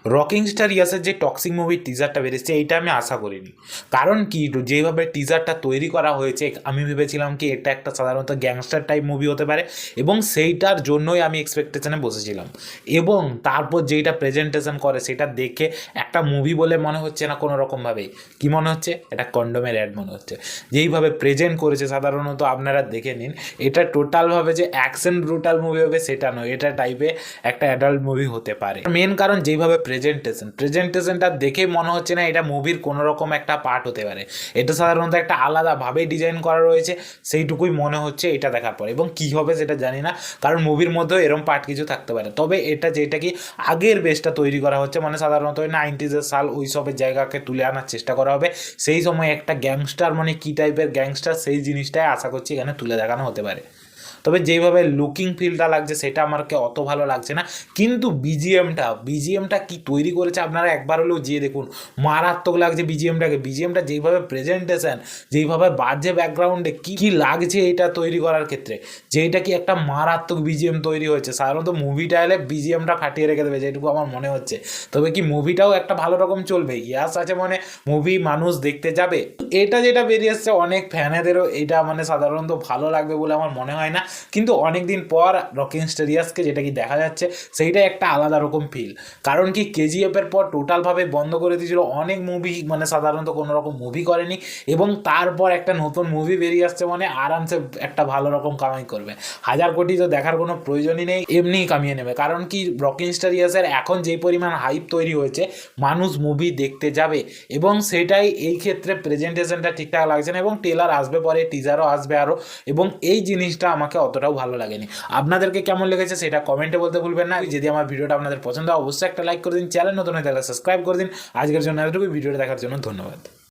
Rocking star ইয়াসের যে toxic মুভির টিজারটা বেরিয়েছে এইটা আমি আশা করিনি। কারণ কি, যেভাবে টিজারটা তৈরি করা হয়েছে আমি ভেবেছিলাম কি এটা একটা সাধারণত গ্যাংস্টার টাইপ মুভি হতে পারে, এবং সেইটার জন্যই আমি এক্সপেকটেশনে বসেছিলাম। এবং তারপর যেইটা প্রেজেন্টেশন করে সেটা দেখে একটা মুভি বলে মনে হচ্ছে না কোনো রকমভাবেই। কী মনে হচ্ছে? এটা কন্ডোমের অ্যাড মনে হচ্ছে। যেইভাবে প্রেজেন্ট করেছে সাধারণত আপনারা দেখে নিন, এটা টোটালভাবে যে অ্যাকশন ব্রুটাল মুভি হবে সেটা নয়, এটা টাইপে একটা অ্যাডাল্ট মুভি হতে পারে। মেন কারণ যেইভাবে প্রেজেন্টেশনটা দেখে মনে হচ্ছে না এটা মুভির কোনো রকম একটা পার্ট হতে পারে। এটা সাধারণত একটা আলাদাভাবে ডিজাইন করা রয়েছে, সেইটুকুই মনে হচ্ছে এটা দেখার পর। এবং কী হবে সেটা জানি না, কারণ মুভির মধ্যেও এরম পার্ট কিছু থাকতে পারে। তবে এটা যেটা কি আগের বেসটা তৈরি করা হচ্ছে, মানে সাধারণত 90s সাল ওই সবের জায়গাকে তুলে আনার চেষ্টা করা হবে। সেই সময় একটা গ্যাংস্টার মানে কী টাইপের গ্যাংস্টার সেই জিনিসটাই আশা করছি এখানে তুলে দেখানো হতে পারে। তবে যেইভাবে লুকিং ফিলটা লাগছে সেটা আমাকে অত ভালো লাগছে না। কিন্তু বিজিএমটা কি তৈরি করেছে আপনারা একবার হলেও যেয়ে দেখুন, মারাত্মক লাগছে বিজিএমটা যেইভাবে প্রেজেন্টেশন, যেইভাবে বাজে ব্যাকগ্রাউন্ডে কী লাগছে এটা তৈরি করার ক্ষেত্রে, যেইটা কি একটা মারাত্মক বিজিএম তৈরি হয়েছে। সাধারণত মুভিটা এলে বিজিএমটা ফাটিয়ে রেখে দেবে যেটুকু আমার মনে হচ্ছে। তবে কি মুভিটাও একটা ভালো রকম চলবে, ইয়াস আছে মানে মুভি মানুষ দেখতে যাবে। এটা যেটা বেরিয়ে এসছে অনেক ফ্যানেদেরও এটা মানে সাধারণত ভালো লাগবে বলে আমার মনে হয় না। কিন্তু অনেক দিন পর রকিং স্টার ইয়াসকে যেটা কি দেখা যাচ্ছে সেইটাই একটা আলাদা রকম ফিল। কারণ কি কেজিএফের পর টোটালভাবে বন্ধ করে দিয়েছিল, অনেক মুভি মানে সাধারণত কোনো রকম মুভি করেনি, এবং তারপর একটা নতুন মুভি বেরিয়ে আসছে মানে আরামসে একটা ভালো রকম কামাই করবে। 1000 কোটি তো দেখার কোনো প্রয়োজনই নেই, এমনিই কামিয়ে নেবে। কারণ কি রকিং স্টার ইয়াসের এখন যেই পরিমাণ হাইপ তৈরি হয়েছে, মানুষ মুভি দেখতে যাবে, এবং সেটাই এই ক্ষেত্রে প্রেজেন্টেশনটা ঠিকঠাক লাগছে না। এবং ট্রেলার আসবে পরে, টিজারও আসবে আরও, এবং এই জিনিসটা আমাকে অতটাও ভালো লাগেনি। আপনাদেরকে কেমন লেগেছে সেটা কমেন্টে বলতে ভুলবেন না। যদি আমার ভিডিওটা আপনাদের পছন্দ হয় অবশ্যই একটা লাইক করে দিন, চ্যানেল নতুন হয়ে থাকলে সাবস্ক্রাইব করে দিন। আজকের জন্য এতটুকু, ভিডিওটা দেখার জন্য ধন্যবাদ।